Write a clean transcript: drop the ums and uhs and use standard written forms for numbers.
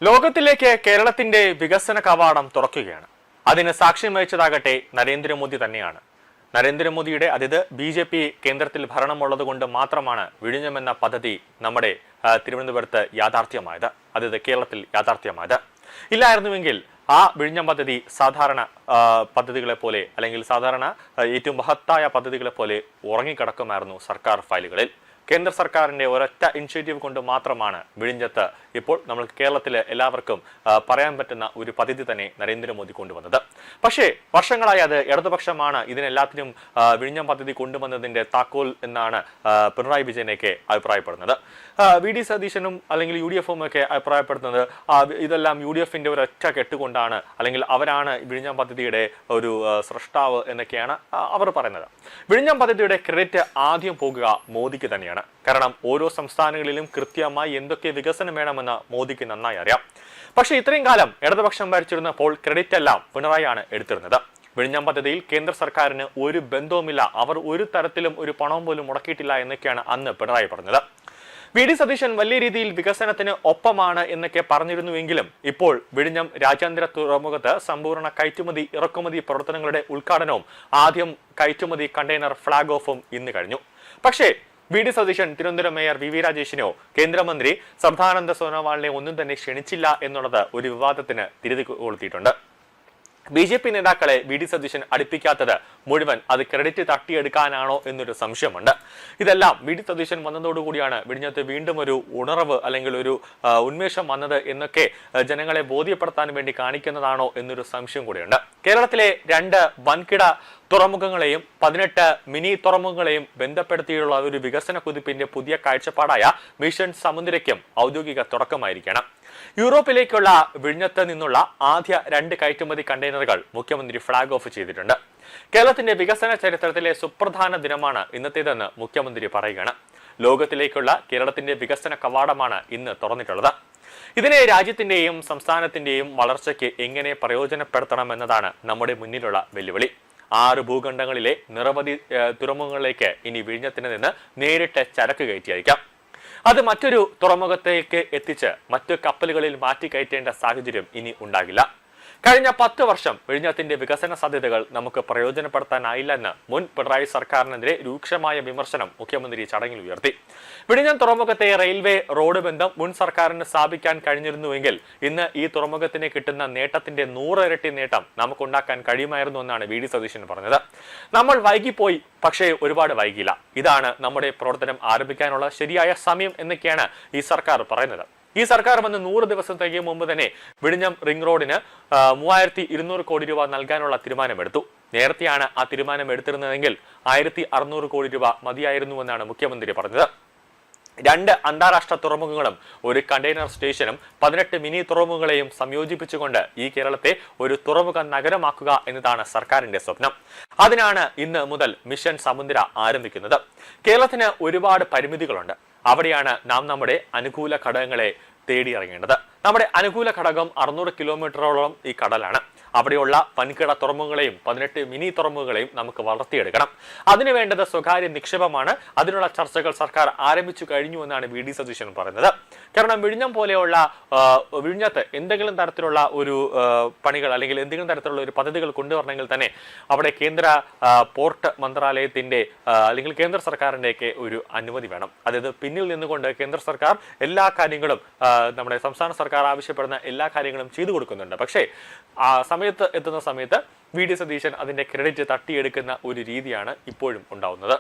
ലോകത്തിലേക്ക് കേരളത്തിന്റെ വികസന കവാടം തുറക്കുകയാണ്. അതിന് സാക്ഷ്യം വഹിച്ചതാകട്ടെ നരേന്ദ്രമോദി തന്നെയാണ്. നരേന്ദ്രമോദിയുടെ അതായത് ബി.ജെ.പി. കേന്ദ്രത്തിൽ ഭരണമുള്ളത് കൊണ്ട് മാത്രമാണ് വിഴിഞ്ഞമെന്ന പദ്ധതി നമ്മുടെ തിരുവനന്തപുരത്ത് യാഥാർത്ഥ്യമായത്, അതായത് കേരളത്തിൽ യാഥാർത്ഥ്യമായത്. ഇല്ലായിരുന്നുവെങ്കിൽ ആ വിഴിഞ്ഞം പദ്ധതി സാധാരണ പദ്ധതികളെ പോലെ അല്ലെങ്കിൽ സാധാരണ ഏറ്റവും മഹത്തായ പദ്ധതികളെ പോലെ ഉറങ്ങിക്കിടക്കുമായിരുന്നു സർക്കാർ ഫയലുകളിൽ. കേന്ദ്ര സർക്കാരിന്റെ ഒരൊറ്റ ഇനിഷ്യേറ്റീവ് കൊണ്ട് മാത്രമാണ് വിഴിഞ്ഞത്ത് ഇപ്പോൾ നമ്മൾ കേരളത്തിലെ എല്ലാവർക്കും പറയാൻ പറ്റുന്ന ഒരു പദ്ധതി തന്നെ നരേന്ദ്രമോദി കൊണ്ടുവന്നത്. പക്ഷേ വർഷങ്ങളായി അത് ഇടതുപക്ഷമാണ് ഇതിനെല്ലാത്തിനും വിഴിഞ്ഞം പദ്ധതി കൊണ്ടുവന്നതിന്റെ താക്കോൽ എന്നാണ് പിണറായി വിജയനൊക്കെ അഭിപ്രായപ്പെടുന്നത്. വി.ഡി. സതീശനും അല്ലെങ്കിൽ UDF-ഉം ഒക്കെ അഭിപ്രായപ്പെടുന്നത് ഇതെല്ലാം UDF-ന്റെ ഒരൊറ്റ കെട്ടുകൊണ്ടാണ്, അല്ലെങ്കിൽ അവരാണ് വിഴിഞ്ഞം പദ്ധതിയുടെ ഒരു സൃഷ്ടാവ് എന്നൊക്കെയാണ് അവർ പറയുന്നത്. വിഴിഞ്ഞം പദ്ധതിയുടെ ക്രെഡിറ്റ് ആദ്യം പോകുക മോദിക്ക് തന്നെയാണ്. കാരണം ഓരോ സംസ്ഥാനങ്ങളിലും കൃത്യമായി എന്തൊക്കെ വികസനം വേണമെന്ന് മോദിക്ക് നന്നായി അറിയാം. പക്ഷെ ഇത്രയും കാലം ഇടതുപക്ഷം ഭരിച്ചിരുന്നപ്പോൾ ക്രെഡിറ്റ് എല്ലാം പിണറായിയാണ് എടുത്തിരുന്നത്. വിഴിഞ്ഞം പദ്ധതിയിൽ കേന്ദ്ര സർക്കാരിന് ഒരു ബന്ധവുമില്ല, അവർ ഒരു തരത്തിലും ഒരു പണവും പോലും മുടക്കിയിട്ടില്ല എന്നൊക്കെയാണ് അന്ന് പിണറായി പറഞ്ഞത്. വി.ഡി. സതീശൻ വലിയ രീതിയിൽ വികസനത്തിന് ഒപ്പമാണ് എന്നൊക്കെ പറഞ്ഞിരുന്നുവെങ്കിലും ഇപ്പോൾ വിഴിഞ്ഞം രാജ്യാന്തര തുറമുഖത്ത് സമ്പൂർണ്ണ കയറ്റുമതി ഇറക്കുമതി പ്രവർത്തനങ്ങളുടെ ഉദ്ഘാടനവും ആദ്യം കയറ്റുമതി കണ്ടെയ്നർ ഫ്ളാഗ് ഓഫും ഇന്ന് കഴിഞ്ഞു. പക്ഷേ V D. Satheesan Thiruvananthapuram mayor V രാജേഷിനോ കേന്ദ്രമന്ത്രി സർബാനന്ദ സോനോവാളിനെ ഒന്നും തന്നെ ക്ഷണിച്ചില്ല എന്നുള്ളത് ഒരു വിവാദത്തിന് തിരികെ കൊളുത്തിയിട്ടുണ്ട്. ബി.ജെ.പി. നേതാക്കളെ വി.ഡി. സതീശൻ അടുപ്പിക്കാത്തത് മുഴുവൻ അത് ക്രെഡിറ്റ് തട്ടിയെടുക്കാനാണോ എന്നൊരു സംശയമുണ്ട്. ഇതെല്ലാം വി.ഡി. സതീശൻ വന്നതോടുകൂടിയാണ് വിഴിഞ്ഞത്ത് വീണ്ടും ഒരു ഉണർവ് അല്ലെങ്കിൽ ഒരു ഉന്മേഷം വന്നത് എന്നൊക്കെ ജനങ്ങളെ ബോധ്യപ്പെടുത്താൻ വേണ്ടി കാണിക്കുന്നതാണോ എന്നൊരു സംശയം കൂടിയുണ്ട്. കേരളത്തിലെ 2 വൻകിട തുറമുഖങ്ങളെയും 18 മിനി തുറമുഖങ്ങളെയും ബന്ധപ്പെടുത്തിയുള്ള ഒരു വികസന കുതിപ്പിന്റെ പുതിയ കാഴ്ചപ്പാടായ മിഷൻ സമുദ്രയ്ക്കും ഔദ്യോഗിക തുടക്കമായിരിക്കണം. യൂറോപ്പിലേക്കുള്ള വിഴിഞ്ഞത്ത് നിന്നുള്ള ആദ്യ 2 കയറ്റുമതി കണ്ടെയ്നറുകൾ മുഖ്യമന്ത്രി ഫ്ളാഗ് ഓഫ് ചെയ്തിട്ടുണ്ട്. കേരളത്തിന്റെ വികസന ചരിത്രത്തിലെ സുപ്രധാന ദിനമാണ് ഇന്നത്തേതെന്ന് മുഖ്യമന്ത്രി പറയുകയാണ്. ലോകത്തിലേക്കുള്ള കേരളത്തിന്റെ വികസന കവാടമാണ് ഇന്ന് തുറന്നിട്ടുള്ളത്. ഇതിനെ രാജ്യത്തിന്റെയും സംസ്ഥാനത്തിന്റെയും വളർച്ചയ്ക്ക് എങ്ങനെ പ്രയോജനപ്പെടുത്തണമെന്നതാണ് നമ്മുടെ മുന്നിലുള്ള വെല്ലുവിളി. 6 ഭൂഖണ്ഡങ്ങളിലെ നിരവധി തുറമുഖങ്ങളിലേക്ക് ഇനി വിഴിഞ്ഞത്തിന് നിന്ന് നേരിട്ട് ചരക്ക് കയറ്റി അയക്കാം. അത് മറ്റൊരു തുറമുഖത്തേക്ക് എത്തിച്ച് മറ്റു കപ്പലുകളിൽ മാറ്റി കയറ്റേണ്ട സാഹചര്യം ഇനി ഉണ്ടാകില്ല. കഴിഞ്ഞ 10 വർഷം വിഴിഞ്ഞത്തിന്റെ വികസന സാധ്യതകൾ നമുക്ക് പ്രയോജനപ്പെടുത്താനായില്ലെന്ന് മുൻ പിണറായി സർക്കാരിനെതിരെ രൂക്ഷമായ വിമർശനം മുഖ്യമന്ത്രി ചടങ്ങിൽ ഉയർത്തി. വിഴിഞ്ഞം തുറമുഖത്തെ റെയിൽവേ റോഡ് ബന്ധം മുൻ സർക്കാരിന് സ്ഥാപിക്കാൻ കഴിഞ്ഞിരുന്നുവെങ്കിൽ ഇന്ന് ഈ തുറമുഖത്തിന് കിട്ടുന്ന നേട്ടത്തിന്റെ 100 ഇരട്ടി നേട്ടം നമുക്കുണ്ടാക്കാൻ കഴിയുമായിരുന്നു എന്നാണ് വി.ഡി. സതീശൻ പറഞ്ഞത്. നമ്മൾ വൈകിപ്പോയി, പക്ഷേ ഒരുപാട് വൈകില്ല. ഇതാണ് നമ്മുടെ പ്രവർത്തനം ആരംഭിക്കാനുള്ള ശരിയായ സമയം എന്നൊക്കെയാണ് ഈ സർക്കാർ പറയുന്നത്. ഈ സർക്കാർ വന്ന് 100 ദിവസത്തേക്ക് മുമ്പ് തന്നെ വിഴിഞ്ഞം റിംഗ് റോഡിന് 3200 കോടി രൂപ നൽകാനുള്ള തീരുമാനമെടുത്തു. നേരത്തെയാണ് ആ തീരുമാനം എടുത്തിരുന്നതെങ്കിൽ 1600 കോടി രൂപ മതിയായിരുന്നുവെന്നാണ് മുഖ്യമന്ത്രി പറഞ്ഞത്. 2 അന്താരാഷ്ട്ര തുറമുഖങ്ങളും ഒരു കണ്ടെയ്നർ സ്റ്റേഷനും 18 മിനി തുറമുഖങ്ങളെയും സംയോജിപ്പിച്ചുകൊണ്ട് ഈ കേരളത്തെ ഒരു തുറമുഖ നഗരമാക്കുക എന്നതാണ് സർക്കാരിന്റെ സ്വപ്നം. അതിനാണ് ഇന്ന് മുതൽ മിഷൻ സമുദ്ര ആരംഭിക്കുന്നത്. കേരളത്തിന് ഒരുപാട് പരിമിതികളുണ്ട്. അവിടെയാണ് നാം നമ്മുടെ അനുകൂല ഘടകങ്ങളെ തേടിയിറങ്ങേണ്ടത്. നമ്മുടെ അനുകൂല ഘടകം 600 കിലോമീറ്ററോളം ഈ കടലാണ്. അവിടെയുള്ള വൻകിട തുറമുഖങ്ങളെയും 18 മിനി തുറമുഖങ്ങളെയും നമുക്ക് വളർത്തിയെടുക്കണം. അതിനു വേണ്ടത് സ്വകാര്യ നിക്ഷേപമാണ്. അതിനുള്ള ചർച്ചകൾ സർക്കാർ ആരംഭിച്ചു കഴിഞ്ഞു എന്നാണ് വി.ഡി. സതീശൻ പറയുന്നത്. കാരണം വിഴിഞ്ഞത്ത് എന്തെങ്കിലും തരത്തിലുള്ള ഒരു പണികൾ അല്ലെങ്കിൽ എന്തെങ്കിലും തരത്തിലുള്ള ഒരു പദ്ധതികൾ കൊണ്ടുവരണമെങ്കിൽ തന്നെ അവിടെ കേന്ദ്ര പോർട്ട് മന്ത്രാലയത്തിന്റെ അല്ലെങ്കിൽ കേന്ദ്ര സർക്കാരിന്റെയൊക്കെ ഒരു അനുമതി വേണം. അതായത് പിന്നിൽ നിന്നുകൊണ്ട് കേന്ദ്ര സർക്കാർ എല്ലാ കാര്യങ്ങളും നമ്മുടെ സംസ്ഥാന സർക്കാർ ആവശ്യപ്പെടുന്ന എല്ലാ കാര്യങ്ങളും ചെയ്തു കൊടുക്കുന്നുണ്ട്. പക്ഷേ ആ എത്തുന്ന സമയത്ത് വി.ഡി. സതീശൻ അതിന്റെ ക്രെഡിറ്റ് തട്ടിയെടുക്കുന്ന ഒരു രീതിയാണ് ഇപ്പോഴും ഉണ്ടാവുന്നത്.